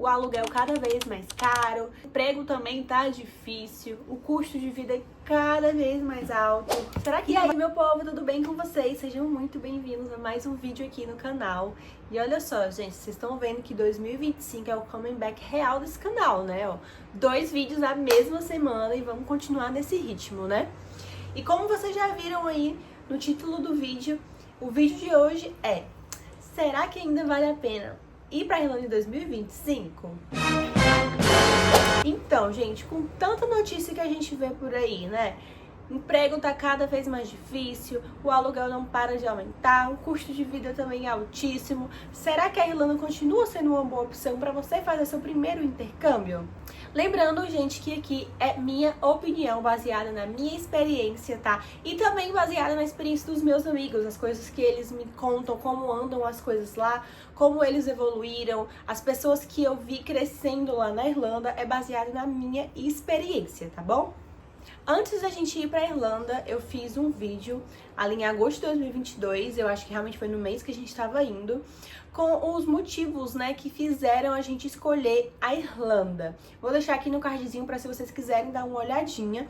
o aluguel cada vez mais caro, o emprego também tá difícil, o custo de vida é cada vez mais alto. Será que... E aí, meu povo, tudo bem com vocês? Sejam muito bem-vindos a mais um vídeo aqui no canal. E olha só, gente, vocês estão vendo que 2025 é o coming back real desse canal, né? Ó, 2 vídeos na mesma semana e vamos continuar nesse ritmo, né? E como vocês já viram aí no título do vídeo, o vídeo de hoje é: será que ainda vale a pena ir pra Irlanda em 2025? Então, gente, com tanta notícia que a gente vê por aí, né? Emprego tá cada vez mais difícil, o aluguel não para de aumentar, o custo de vida também é altíssimo. Será que a Irlanda continua sendo uma boa opção para você fazer seu primeiro intercâmbio? Lembrando, gente, que aqui é minha opinião, baseada na minha experiência, tá? E também baseada na experiência dos meus amigos, as coisas que eles me contam, como andam as coisas lá, como eles evoluíram, as pessoas que eu vi crescendo lá na Irlanda, é baseada na minha experiência, tá bom? Antes da gente ir pra Irlanda, eu fiz um vídeo ali em agosto de 2022, eu acho que realmente foi no mês que a gente estava indo, com os motivos, né, que fizeram a gente escolher a Irlanda. Vou deixar aqui no cardzinho pra se vocês quiserem dar uma olhadinha.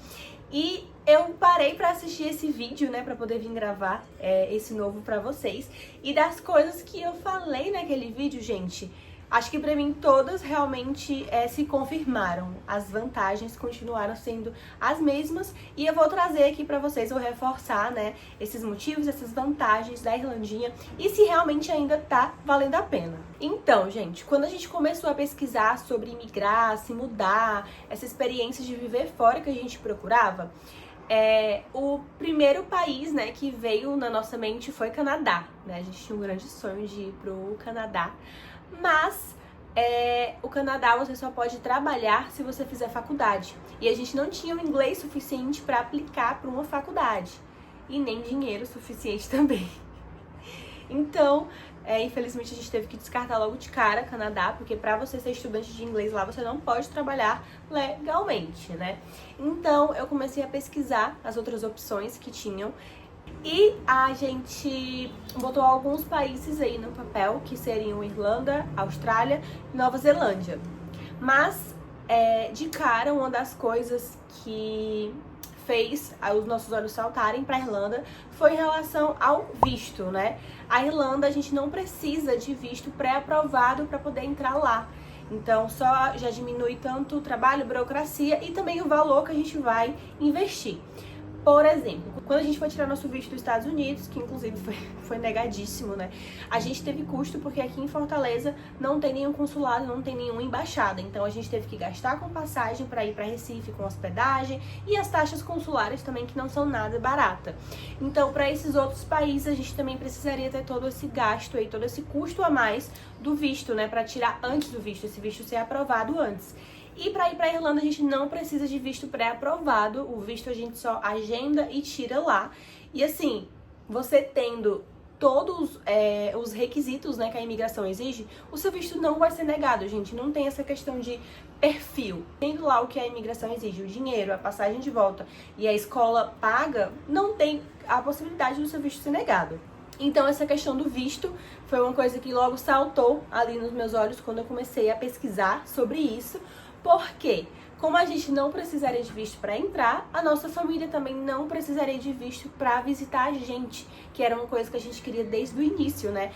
E eu parei pra assistir esse vídeo, né, pra poder vir gravar esse novo pra vocês. E das coisas que eu falei naquele vídeo, gente, acho que pra mim todas realmente se confirmaram. As vantagens continuaram sendo as mesmas e eu vou trazer aqui pra vocês, vou reforçar, né, esses motivos, essas vantagens da Irlandinha e se realmente ainda tá valendo a pena. Então, gente, quando a gente começou a pesquisar sobre imigrar, se mudar, essa experiência de viver fora que a gente procurava, o primeiro país, né, que veio na nossa mente foi Canadá, né? A gente tinha um grande sonho de ir pro Canadá. Mas o Canadá você só pode trabalhar se você fizer faculdade. E a gente não tinha o inglês suficiente para aplicar para uma faculdade. E nem dinheiro suficiente também. Então, infelizmente a gente teve que descartar logo de cara Canadá, porque para você ser estudante de inglês lá, você não pode trabalhar legalmente, né? Então, eu comecei a pesquisar as outras opções que tinham. E a gente botou alguns países aí no papel, que seriam Irlanda, Austrália e Nova Zelândia. Mas, de cara, uma das coisas que fez os nossos olhos saltarem para a Irlanda foi em relação ao visto, né? A Irlanda, a gente não precisa de visto pré-aprovado para poder entrar lá. Então, só já diminui tanto o trabalho, burocracia e também o valor que a gente vai investir. Por exemplo, quando a gente foi tirar nosso visto dos Estados Unidos, que inclusive foi negadíssimo, né? A gente teve custo porque aqui em Fortaleza não tem nenhum consulado, não tem nenhuma embaixada. Então a gente teve que gastar com passagem para ir para Recife, com hospedagem e as taxas consulares também, que não são nada barata. Então, para esses outros países, a gente também precisaria ter todo esse gasto aí, todo esse custo a mais do visto, né? Para tirar antes do visto, esse visto ser aprovado antes. E para ir para a Irlanda a gente não precisa de visto pré-aprovado, o visto a gente só agenda e tira lá. E assim, você tendo todos os requisitos, né, que a imigração exige, o seu visto não vai ser negado, gente. Não tem essa questão de perfil. Tendo lá o que a imigração exige, o dinheiro, a passagem de volta e a escola paga, não tem a possibilidade do seu visto ser negado. Então essa questão do visto foi uma coisa que logo saltou ali nos meus olhos quando eu comecei a pesquisar sobre isso. Porque, como a gente não precisaria de visto para entrar, a nossa família também não precisaria de visto para visitar a gente, que era uma coisa que a gente queria desde o início, né?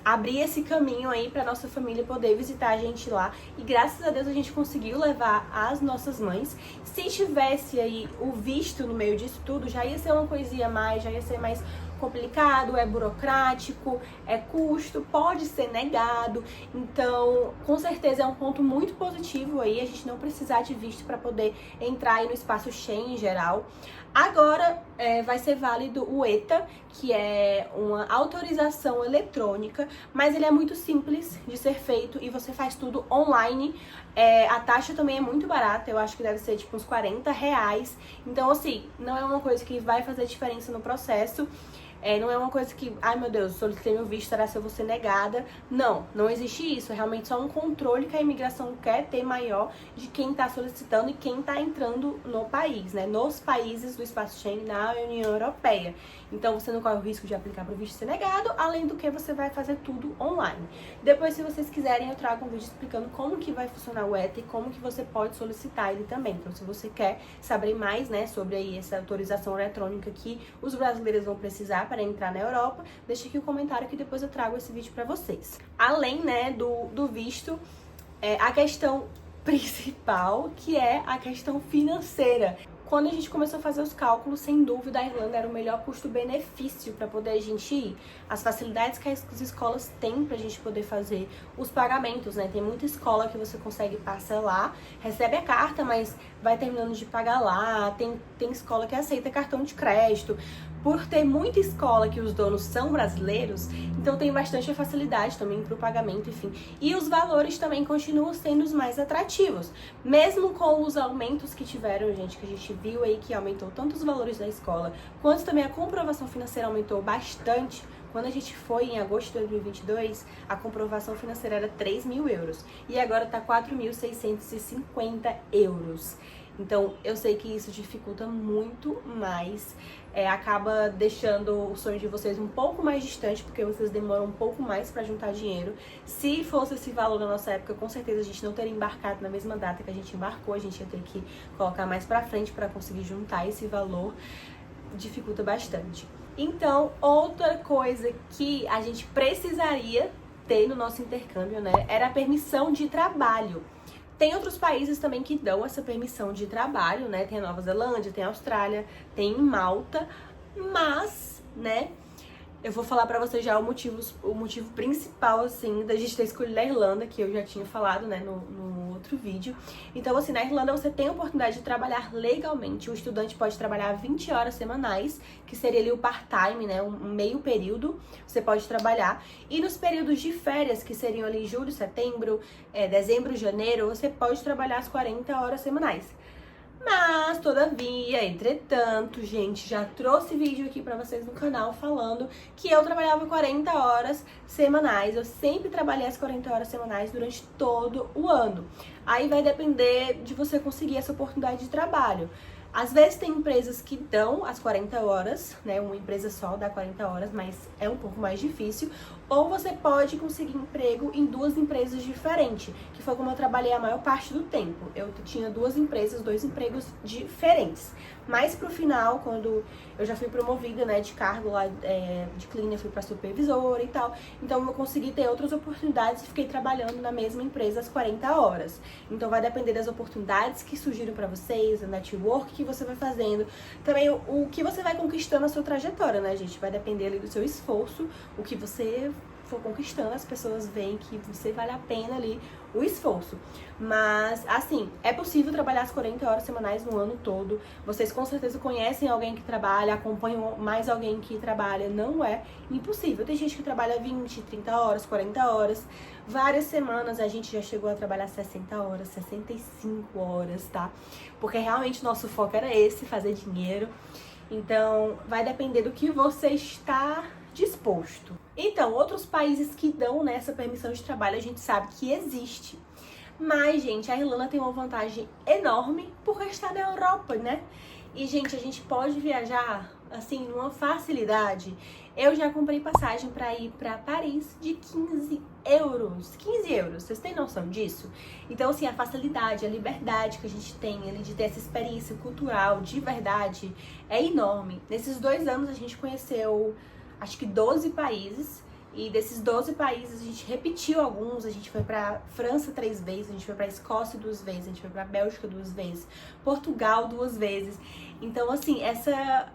Abrir esse caminho aí para nossa família poder visitar a gente lá. E graças a Deus a gente conseguiu levar as nossas mães. Se tivesse aí o visto no meio disso tudo, já ia ser uma coisinha a mais, já ia ser mais complicado, é burocrático, é custo, pode ser negado. Então, com certeza é um ponto muito positivo aí, a gente não precisar de visto para poder entrar aí no espaço Schengen em geral. Agora vai ser válido o ETA, que é uma autorização eletrônica, mas ele é muito simples de ser feito e você faz tudo online. A taxa também é muito barata, eu acho que deve ser tipo uns R$40. Então, assim, não é uma coisa que vai fazer diferença no processo. Não é uma coisa que, ai meu Deus, solicitei meu visto, será se eu vou ser negada? Não, não existe isso. É realmente só um controle que a imigração quer ter maior de quem está solicitando e quem está entrando no país, né? Nos países do espaço Schengen na União Europeia. Então você não corre o risco de aplicar para o visto ser negado, além do que você vai fazer tudo online. Depois, se vocês quiserem, eu trago um vídeo explicando como que vai funcionar o ETA e como que você pode solicitar ele também. Então, se você quer saber mais, né, sobre aí essa autorização eletrônica que os brasileiros vão precisar para entrar na Europa, deixa aqui o comentário que depois eu trago esse vídeo para vocês. Além, né, do visto, a questão principal, que é a questão financeira. Quando a gente começou a fazer os cálculos, sem dúvida, a Irlanda era o melhor custo-benefício para poder a gente ir. As facilidades que as escolas têm para a gente poder fazer os pagamentos, né? Tem muita escola que você consegue parcelar, recebe a carta, mas vai terminando de pagar lá. Tem escola que aceita cartão de crédito. Por ter muita escola que os donos são brasileiros, então tem bastante facilidade também para o pagamento, enfim. E os valores também continuam sendo os mais atrativos. Mesmo com os aumentos que tiveram, gente, que a gente viu aí que aumentou tanto os valores da escola, quanto também a comprovação financeira aumentou bastante. Quando a gente foi em agosto de 2022, a comprovação financeira era 3 mil euros. E agora tá 4.650 euros. Então, eu sei que isso dificulta muito mais, acaba deixando o sonho de vocês um pouco mais distante, porque vocês demoram um pouco mais para juntar dinheiro. Se fosse esse valor na nossa época, com certeza a gente não teria embarcado na mesma data que a gente embarcou, a gente ia ter que colocar mais pra frente para conseguir juntar esse valor, dificulta bastante. Então, outra coisa que a gente precisaria ter no nosso intercâmbio, né, era a permissão de trabalho. Tem outros países também que dão essa permissão de trabalho, né? Tem a Nova Zelândia, tem a Austrália, tem Malta, mas, né, eu vou falar pra vocês já o motivo principal, assim, da gente ter escolhido a Irlanda, que eu já tinha falado, né, no outro vídeo. Então, assim, na Irlanda você tem a oportunidade de trabalhar legalmente. O estudante pode trabalhar 20 horas semanais, que seria ali o part-time, né, um meio período, você pode trabalhar. E nos períodos de férias, que seriam ali julho, setembro, dezembro, janeiro, você pode trabalhar as 40 horas semanais. Mas, todavia, entretanto, gente, já trouxe vídeo aqui pra vocês no canal falando que eu trabalhava 40 horas semanais. Eu sempre trabalhei as 40 horas semanais durante todo o ano. Aí vai depender de você conseguir essa oportunidade de trabalho. Às vezes tem empresas que dão as 40 horas, né? Uma empresa só dá 40 horas, mas é um pouco mais difícil. Ou você pode conseguir emprego em duas empresas diferentes, que foi como eu trabalhei a maior parte do tempo. Eu tinha dois empregos diferentes. Mas pro final, quando eu já fui promovida, né, de cargo lá, de cleaner, fui pra supervisora e tal. Então eu consegui ter outras oportunidades e fiquei trabalhando na mesma empresa as 40 horas. Então vai depender das oportunidades que surgiram pra vocês, o network que você vai fazendo. Também o que você vai conquistando na sua trajetória, né, gente? Vai depender ali do seu esforço, o que você for conquistando, as pessoas veem que você vale a pena ali o esforço. Mas, assim, é possível trabalhar as 40 horas semanais no ano todo. Vocês com certeza conhecem alguém que trabalha, acompanham mais alguém que trabalha. Não é impossível. Tem gente que trabalha 20, 30 horas, 40 horas. Várias semanas a gente já chegou a trabalhar 60 horas, 65 horas, tá? Porque realmente nosso foco era esse, fazer dinheiro. Então, vai depender do que você está disposto. Então, outros países que dão nessa permissão de trabalho, a gente sabe que existe. Mas, gente, a Irlanda tem uma vantagem enorme por estar na Europa, né? E, gente, a gente pode viajar, assim, numa facilidade. Eu já comprei passagem para ir para Paris de 15 euros. 15 euros, vocês têm noção disso? Então, assim, a facilidade, a liberdade que a gente tem ali de ter essa experiência cultural de verdade é enorme. Nesses 2 anos a gente conheceu, acho que 12 países. E desses 12 países a gente repetiu alguns. A gente foi pra França 3 vezes, a gente foi pra Escócia 2 vezes, a gente foi pra Bélgica 2 vezes, Portugal 2 vezes. Então, assim, essa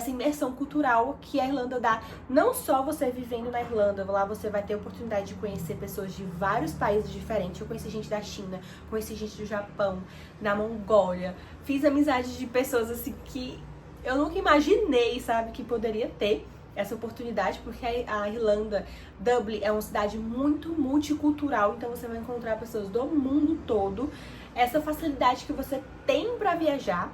imersão cultural que a Irlanda dá, não só você vivendo na Irlanda, lá você vai ter a oportunidade de conhecer pessoas de vários países diferentes. Eu conheci gente da China, conheci gente do Japão, da Mongólia, fiz amizade de pessoas assim que eu nunca imaginei, sabe, que poderia ter essa oportunidade, porque a Irlanda, Dublin, é uma cidade muito multicultural, então você vai encontrar pessoas do mundo todo. Essa facilidade que você tem para viajar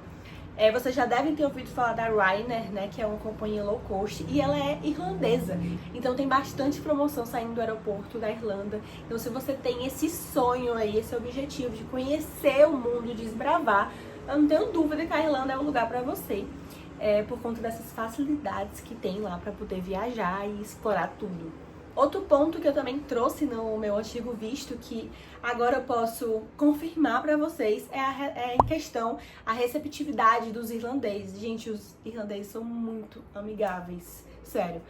Vocês já devem ter ouvido falar da Ryanair, né, que é uma companhia low cost, e ela é irlandesa. Então tem bastante promoção saindo do aeroporto da Irlanda. Então se você tem esse sonho aí, esse objetivo de conhecer o mundo, de desbravar, eu não tenho dúvida que a Irlanda é um lugar para você. Por conta dessas facilidades que tem lá para poder viajar e explorar tudo. Outro ponto que eu também trouxe no meu antigo visto, que agora eu posso confirmar pra vocês, é em questão a receptividade dos irlandeses. Gente, os irlandeses são muito amigáveis, sério.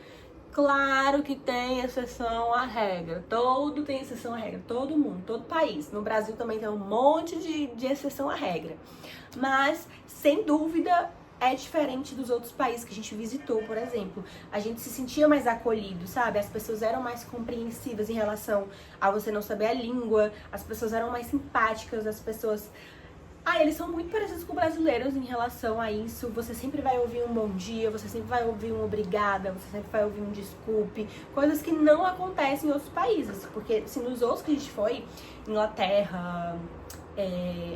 Claro que tem exceção à regra, todo tem exceção à regra, todo mundo, todo país. No Brasil também tem um monte de exceção à regra. Mas, sem dúvida, é diferente dos outros países que a gente visitou, por exemplo. A gente se sentia mais acolhido, sabe? As pessoas eram mais compreensivas em relação a você não saber a língua, as pessoas eram mais simpáticas, as pessoas... eles são muito parecidos com brasileiros em relação a isso. Você sempre vai ouvir um bom dia, você sempre vai ouvir um obrigada, você sempre vai ouvir um desculpe. Coisas que não acontecem em outros países. Porque, se nos outros que a gente foi, Inglaterra,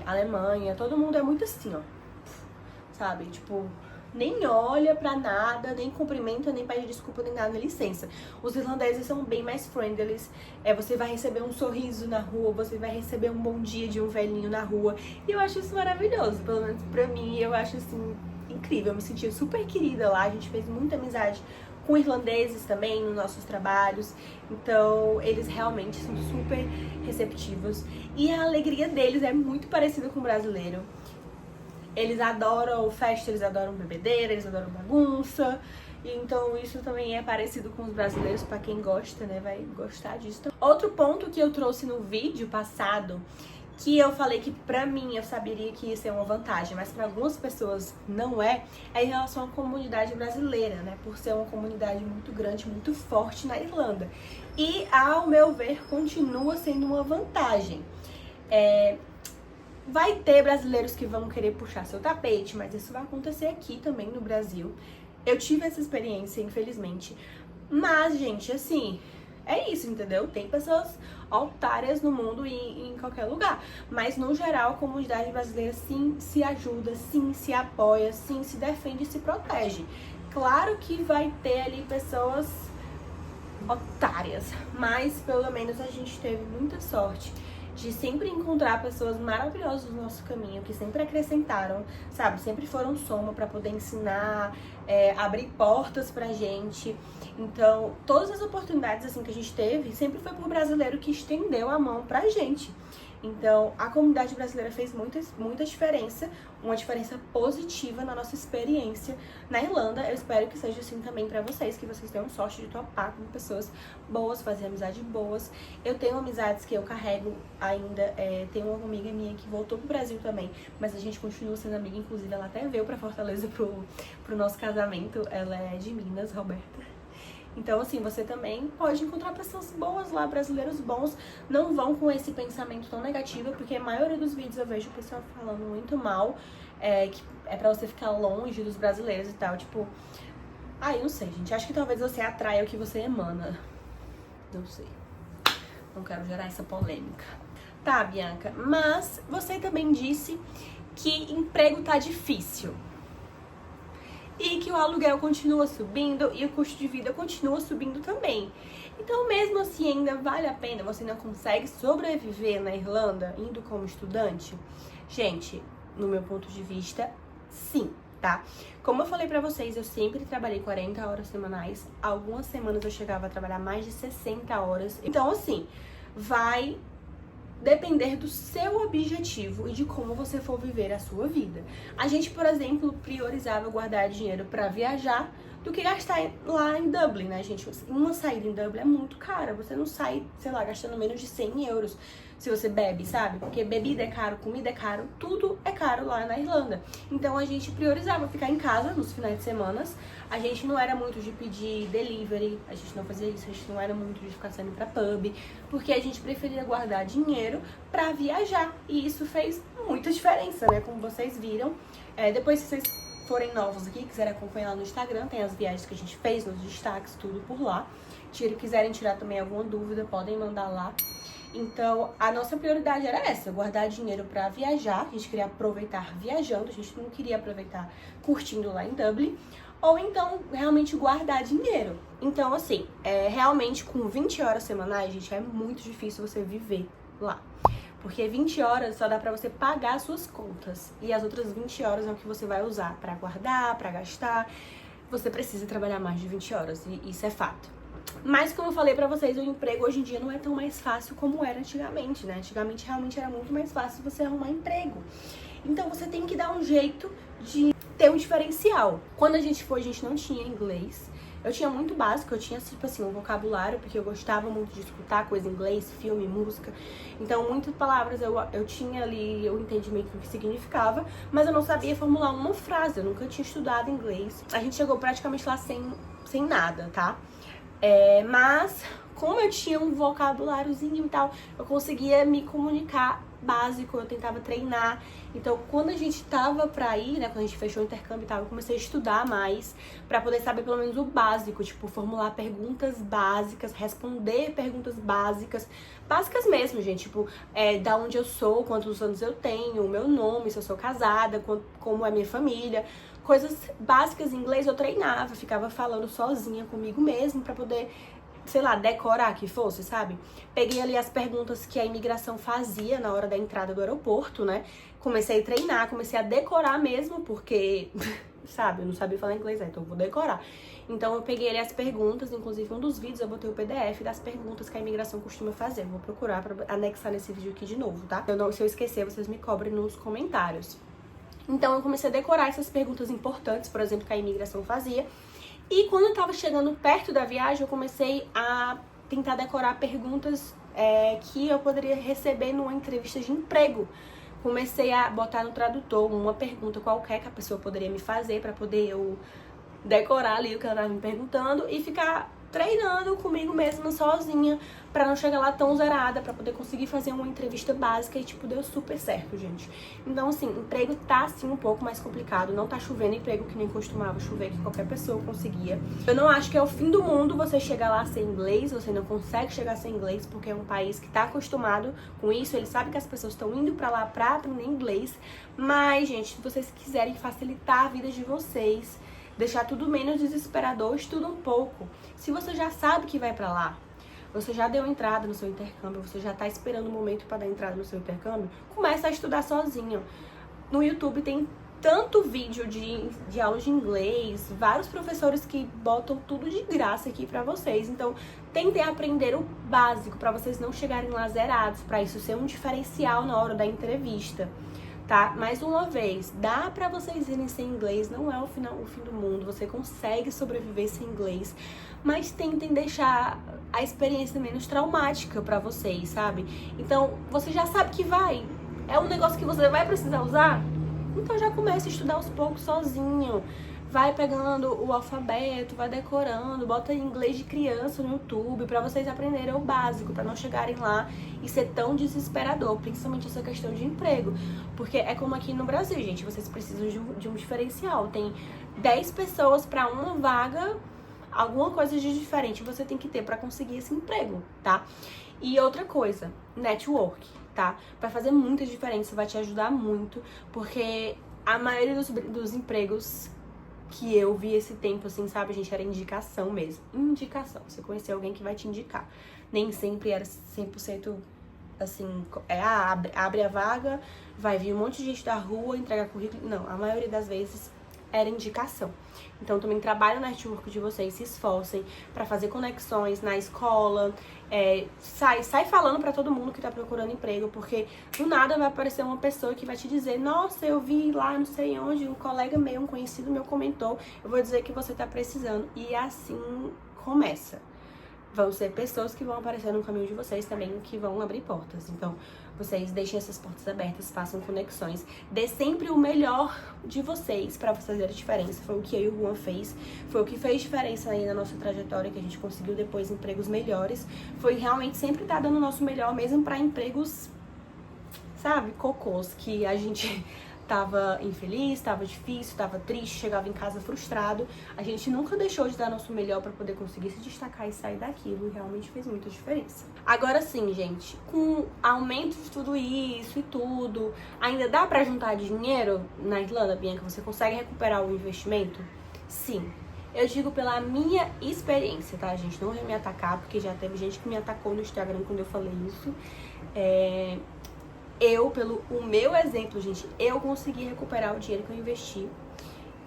Alemanha, todo mundo é muito assim, ó. Sabe? Tipo, nem olha pra nada, nem cumprimenta, nem pede desculpa, nem nada, licença. Os irlandeses são bem mais friendly. Você vai receber um sorriso na rua, você vai receber um bom dia de um velhinho na rua. E eu acho isso maravilhoso, pelo menos pra mim, eu acho assim, incrível. Eu me senti super querida lá, a gente fez muita amizade com irlandeses também nos nossos trabalhos. Então, eles realmente são super receptivos. E a alegria deles é muito parecida com o brasileiro. Eles adoram festa, eles adoram bebedeira, eles adoram bagunça. Então isso também é parecido com os brasileiros, pra quem gosta, né, vai gostar disso. Outro ponto que eu trouxe no vídeo passado, que eu falei que pra mim eu saberia que isso é uma vantagem, mas pra algumas pessoas não é em relação à comunidade brasileira, né, por ser uma comunidade muito grande, muito forte na Irlanda. E, ao meu ver, continua sendo uma vantagem. Vai ter brasileiros que vão querer puxar seu tapete, mas isso vai acontecer aqui também no Brasil. Eu tive essa experiência, infelizmente. Mas, gente, assim, é isso, entendeu? Tem pessoas otárias no mundo e em qualquer lugar. Mas, no geral, a comunidade brasileira sim se ajuda, sim se apoia, sim se defende e se protege. Claro que vai ter ali pessoas otárias, mas pelo menos a gente teve muita sorte de sempre encontrar pessoas maravilhosas no nosso caminho, que sempre acrescentaram, sabe? Sempre foram soma pra poder ensinar, abrir portas pra gente. Então, todas as oportunidades assim que a gente teve, sempre foi por brasileiro que estendeu a mão pra gente. Então, a comunidade brasileira fez muita diferença, uma diferença positiva na nossa experiência na Irlanda. Eu espero que seja assim também pra vocês, que vocês tenham sorte de topar com pessoas boas, fazer amizades boas. Eu tenho amizades que eu carrego ainda, tem uma amiga minha que voltou pro Brasil também, mas a gente continua sendo amiga, inclusive ela até veio pra Fortaleza pro nosso casamento. Ela é de Minas, Roberta. Então, assim, você também pode encontrar pessoas boas lá, brasileiros bons. Não vão com esse pensamento tão negativo, porque a maioria dos vídeos eu vejo o pessoal falando muito mal, que é pra você ficar longe dos brasileiros e tal. Tipo, não sei, gente. Acho que talvez você atraia o que você emana. Não sei. Não quero gerar essa polêmica. Tá, Bianca, mas você também disse que emprego tá difícil. E que o aluguel continua subindo e o custo de vida continua subindo também. Então, mesmo assim, ainda vale a pena? Você não consegue sobreviver na Irlanda indo como estudante? Gente, no meu ponto de vista, sim, tá? Como eu falei pra vocês, eu sempre trabalhei 40 horas semanais. Algumas semanas eu chegava a trabalhar mais de 60 horas. Então, assim, vai depender do seu objetivo e de como você for viver a sua vida. A gente, por exemplo, priorizava guardar dinheiro pra viajar do que gastar lá em Dublin, né, gente? Uma saída em Dublin é muito cara. Você não sai, sei lá, gastando menos de 100 euros se você bebe, sabe? Porque bebida é caro, comida é caro, tudo é caro lá na Irlanda. Então a gente priorizava ficar em casa nos finais de semana. A gente não era muito de pedir delivery, a gente não fazia isso, a gente não era muito de ficar saindo pra pub, porque a gente preferia guardar dinheiro pra viajar. E isso fez muita diferença, né? Como vocês viram. Depois, se vocês forem novos aqui, quiserem acompanhar lá no Instagram, tem as viagens que a gente fez, nos destaques, tudo por lá. Quiserem tirar também alguma dúvida, podem mandar lá. Então, a nossa prioridade era essa, guardar dinheiro pra viajar. A gente queria aproveitar viajando, a gente não queria aproveitar curtindo lá em Dublin. Ou então, realmente guardar dinheiro. Então, assim, realmente com 20 horas semanais, gente, é muito difícil você viver lá. Porque 20 horas só dá pra você pagar as suas contas. E as outras 20 horas é o que você vai usar pra guardar, pra gastar. Você precisa trabalhar mais de 20 horas, e isso é fato. Mas, como eu falei pra vocês, o emprego hoje em dia não é tão mais fácil como era antigamente, né? Antigamente, realmente, era muito mais fácil você arrumar emprego. Então, você tem que dar um jeito de ter um diferencial. Quando a gente foi, a gente não tinha inglês. Eu tinha muito básico, eu tinha, tipo assim, um vocabulário, porque eu gostava muito de escutar coisa em inglês, filme, música. Então, muitas palavras eu tinha ali o entendimento do que significava, mas eu não sabia formular uma frase, eu nunca tinha estudado inglês. A gente chegou praticamente lá sem nada, tá? Mas, como eu tinha um vocabuláriozinho e tal, eu conseguia me comunicar básico, eu tentava treinar. Então, quando a gente tava pra ir, né, quando a gente fechou o intercâmbio e tal, eu comecei a estudar mais pra poder saber pelo menos o básico, tipo, formular perguntas básicas, responder perguntas básicas mesmo, gente, tipo, da onde eu sou, quantos anos eu tenho, o meu nome, se eu sou casada, como é minha família. Coisas básicas em inglês eu treinava, ficava falando sozinha comigo mesmo pra poder, sei lá, decorar que fosse, sabe? Peguei ali as perguntas que a imigração fazia na hora da entrada do aeroporto, né? Comecei a treinar, comecei a decorar mesmo, porque, sabe, eu não sabia falar inglês, então eu vou decorar. Então eu peguei ali as perguntas, inclusive um dos vídeos eu botei o PDF das perguntas que a imigração costuma fazer. Vou procurar pra anexar nesse vídeo aqui de novo, tá? Se eu esquecer, vocês me cobrem nos comentários. Então eu comecei a decorar essas perguntas importantes, por exemplo, que a imigração fazia. E quando eu tava chegando perto da viagem, eu comecei a tentar decorar perguntas que eu poderia receber numa entrevista de emprego. Comecei a botar no tradutor uma pergunta qualquer que a pessoa poderia me fazer pra poder eu decorar ali o que ela tava me perguntando e ficar treinando comigo mesma sozinha pra não chegar lá tão zerada, pra poder conseguir fazer uma entrevista básica e, tipo, deu super certo, gente. Então, assim, emprego tá, assim, um pouco mais complicado. Não tá chovendo emprego que nem costumava chover, que qualquer pessoa conseguia. Eu não acho que é o fim do mundo você chegar lá sem inglês, você não consegue chegar sem inglês, porque é um país que tá acostumado com isso, ele sabe que as pessoas estão indo pra lá pra aprender inglês. Mas, gente, se vocês quiserem facilitar a vida de vocês, deixar tudo menos desesperador, estuda um pouco. Se você já sabe que vai pra lá, você já deu entrada no seu intercâmbio, você já tá esperando o momento pra dar entrada no seu intercâmbio, começa a estudar sozinho. No YouTube tem tanto vídeo de aulas de inglês, vários professores que botam tudo de graça aqui pra vocês. Então, tentem aprender o básico pra vocês não chegarem lá zerados, pra isso ser um diferencial na hora da entrevista. Tá? Mais uma vez, dá pra vocês irem sem inglês, não é o fim do mundo, você consegue sobreviver sem inglês, mas tentem deixar a experiência menos traumática pra vocês, sabe? Então, você já sabe que é um negócio que você vai precisar usar, então já comece a estudar aos poucos sozinho. Vai pegando o alfabeto, vai decorando, bota inglês de criança no YouTube pra vocês aprenderem o básico, pra não chegarem lá e ser tão desesperador, principalmente essa questão de emprego. Porque é como aqui no Brasil, gente, vocês precisam de um diferencial. Tem 10 pessoas pra uma vaga, alguma coisa de diferente você tem que ter pra conseguir esse emprego, tá? E outra coisa, network, tá? Vai fazer muita diferença, vai te ajudar muito, porque a maioria dos empregos que eu vi esse tempo, assim, sabe, gente, era indicação mesmo. Indicação. Você conhecer alguém que vai te indicar. Nem sempre era 100% assim, abre a vaga, vai vir um monte de gente da rua, entrega currículo. Não, a maioria das vezes era indicação. Então, também trabalhe no network de vocês, se esforcem pra fazer conexões na escola, sai falando pra todo mundo que tá procurando emprego, porque do nada vai aparecer uma pessoa que vai te dizer: nossa, eu vi lá não sei onde, um colega meu, um conhecido meu comentou, eu vou dizer que você tá precisando. E assim começa. Vão ser pessoas que vão aparecer no caminho de vocês também, que vão abrir portas. Então, vocês deixem essas portas abertas, façam conexões. Dê sempre o melhor de vocês pra fazer a diferença. Foi o que eu e o Juan fez. Foi o que fez diferença aí na nossa trajetória, que a gente conseguiu depois empregos melhores. Foi realmente sempre estar dando o nosso melhor, mesmo pra empregos, sabe, cocôs, que a gente tava infeliz, tava difícil, tava triste, chegava em casa frustrado, a gente nunca deixou de dar nosso melhor pra poder conseguir se destacar e sair daquilo, e realmente fez muita diferença. Agora sim, gente, com o aumento de tudo isso e tudo, ainda dá pra juntar dinheiro na Irlanda, Bianca? Você consegue recuperar o investimento? Sim. Eu digo pela minha experiência, tá, gente? Não vem me atacar, porque já teve gente que me atacou no Instagram quando eu falei isso. Pelo o meu exemplo, gente, eu consegui recuperar o dinheiro que eu investi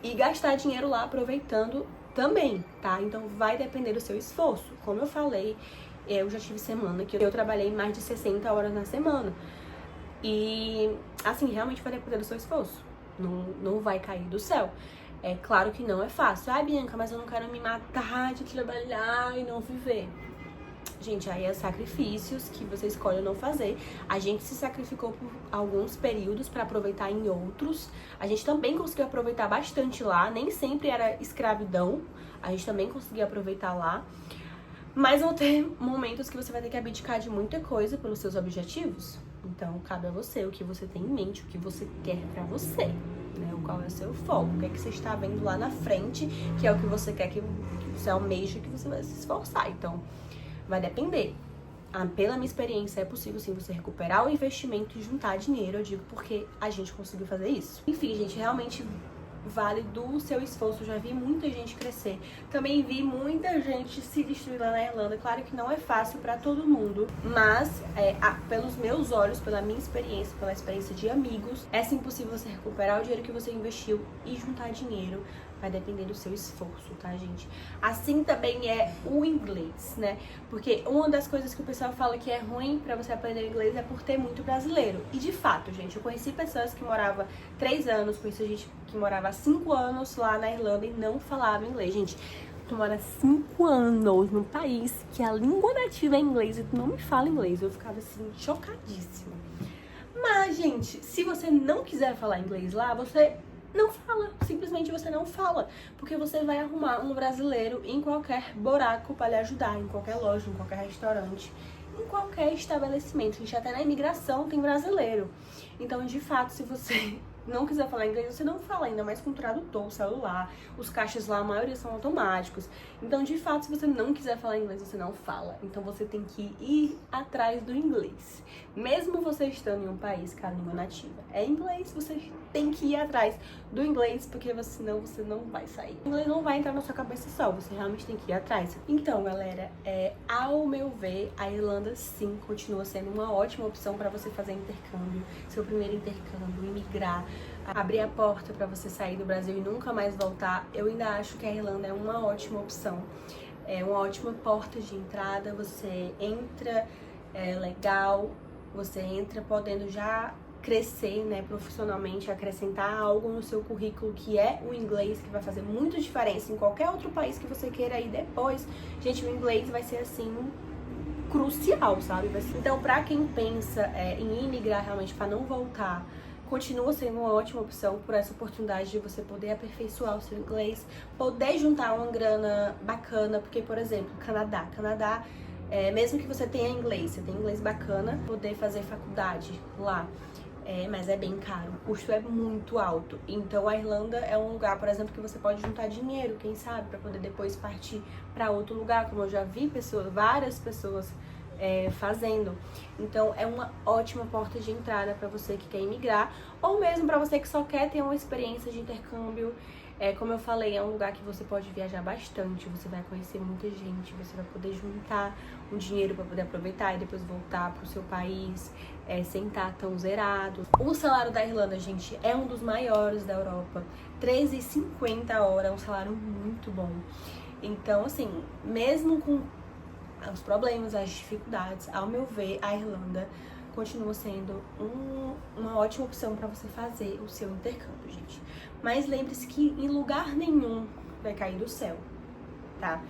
e gastar dinheiro lá aproveitando também, tá? Então vai depender do seu esforço. Como eu falei, eu já tive semana que eu trabalhei mais de 60 horas na semana. E, assim, realmente vai depender do seu esforço. Não vai cair do céu. É claro que não é fácil. Ah, Bianca, mas eu não quero me matar de trabalhar e não viver. Gente, aí é sacrifícios que você escolhe não fazer. A gente se sacrificou por alguns períodos para aproveitar em outros. A gente também conseguiu aproveitar bastante lá. Nem sempre era escravidão. A gente também conseguiu aproveitar lá. Mas vão ter momentos que você vai ter que abdicar de muita coisa pelos seus objetivos. Então, cabe a você o que você tem em mente, o que você quer pra você, né? Qual é o seu foco, o que é que você está vendo lá na frente, que é o que você quer, que você almeja, que você vai se esforçar. Então, vai depender. Pela minha experiência, é possível sim você recuperar o investimento e juntar dinheiro, eu digo porque a gente conseguiu fazer isso. Enfim, gente, realmente vale do seu esforço. Eu já vi muita gente crescer. Também vi muita gente se destruir lá na Irlanda. Claro que não é fácil pra todo mundo, mas pelos meus olhos, pela minha experiência, pela experiência de amigos, é sim possível você recuperar o dinheiro que você investiu e juntar dinheiro. Vai depender do seu esforço, tá, gente? Assim também é o inglês, né? Porque uma das coisas que o pessoal fala que é ruim pra você aprender inglês é por ter muito brasileiro. E de fato, gente, eu conheci pessoas que moravam 3 anos, conheci gente que morava 5 anos lá na Irlanda e não falava inglês. Gente, tu mora 5 anos num país que a língua nativa é inglês e tu não me fala inglês. Eu ficava assim, chocadíssima. Mas, gente, se você não quiser falar inglês lá, você não fala, simplesmente você não fala, porque você vai arrumar um brasileiro em qualquer buraco para lhe ajudar, em qualquer loja, em qualquer restaurante, em qualquer estabelecimento. Gente, até na imigração tem brasileiro. Então, de fato, se você não quiser falar inglês, você não fala, ainda mais com o tradutor, o celular. Os caixas lá, a maioria são automáticos. Então, de fato, se você não quiser falar inglês, você não fala. Então, você tem que ir atrás do inglês. Mesmo você estando em um país que a língua nativa é inglês, você tem que ir atrás do inglês, porque senão você não vai sair. O inglês não vai entrar na sua cabeça só, você realmente tem que ir atrás. Então, galera, ao meu ver, a Irlanda sim continua sendo uma ótima opção para você fazer intercâmbio, seu primeiro intercâmbio, imigrar, abrir a porta para você sair do Brasil e nunca mais voltar. Eu ainda acho que a Irlanda é uma ótima opção, é uma ótima porta de entrada. Você entra legal, você entra podendo já crescer, né, profissionalmente, acrescentar algo no seu currículo, que é o inglês, que vai fazer muita diferença em qualquer outro país que você queira ir depois. Gente, o inglês vai ser assim crucial, sabe? Então, pra quem pensa em imigrar realmente para não voltar, continua sendo uma ótima opção por essa oportunidade de você poder aperfeiçoar o seu inglês, poder juntar uma grana bacana, porque, por exemplo, Canadá, mesmo que você tenha inglês, você tem inglês bacana, poder fazer faculdade lá, mas é bem caro, o custo é muito alto. Então a Irlanda é um lugar, por exemplo, que você pode juntar dinheiro, quem sabe, para poder depois partir para outro lugar, como eu já vi várias pessoas fazendo. Então é uma ótima porta de entrada para você que quer imigrar, ou mesmo para você que só quer ter uma experiência de intercâmbio. Como eu falei, é um lugar que você pode viajar bastante, você vai conhecer muita gente, você vai poder juntar um dinheiro para poder aproveitar e depois voltar pro seu país, sem estar tão zerado. O salário da Irlanda, gente, é um dos maiores da Europa, €13,50 a hora, é um salário muito bom. Então, assim, mesmo com os problemas, as dificuldades, ao meu ver, a Irlanda continua sendo uma ótima opção para você fazer o seu intercâmbio, gente. Mas lembre-se que em lugar nenhum vai cair do céu, tá?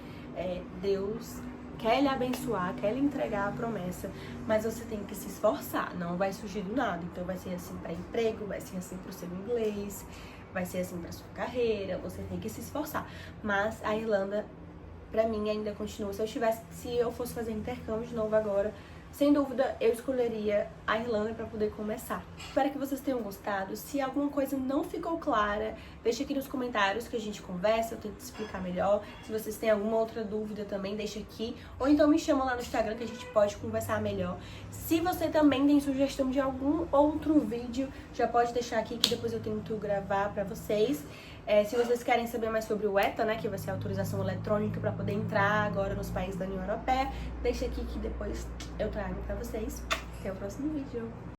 Deus quer lhe abençoar, quer lhe entregar a promessa, mas você tem que se esforçar, não vai surgir do nada. Então vai ser assim para emprego, vai ser assim para o seu inglês, vai ser assim para sua carreira, você tem que se esforçar. Mas a Irlanda, pra mim, ainda continua. Se eu fosse fazer intercâmbio de novo agora, sem dúvida eu escolheria a Irlanda para poder começar. Espero que vocês tenham gostado. Se alguma coisa não ficou clara, deixa aqui nos comentários que a gente conversa, eu tento explicar melhor. Se vocês têm alguma outra dúvida também, deixa aqui. Ou então me chama lá no Instagram que a gente pode conversar melhor. Se você também tem sugestão de algum outro vídeo, já pode deixar aqui que depois eu tento gravar para vocês. Se vocês querem saber mais sobre o ETA, né, que vai ser a autorização eletrônica para poder entrar agora nos países da União Europeia, deixa aqui que depois eu trago para vocês. Até o próximo vídeo.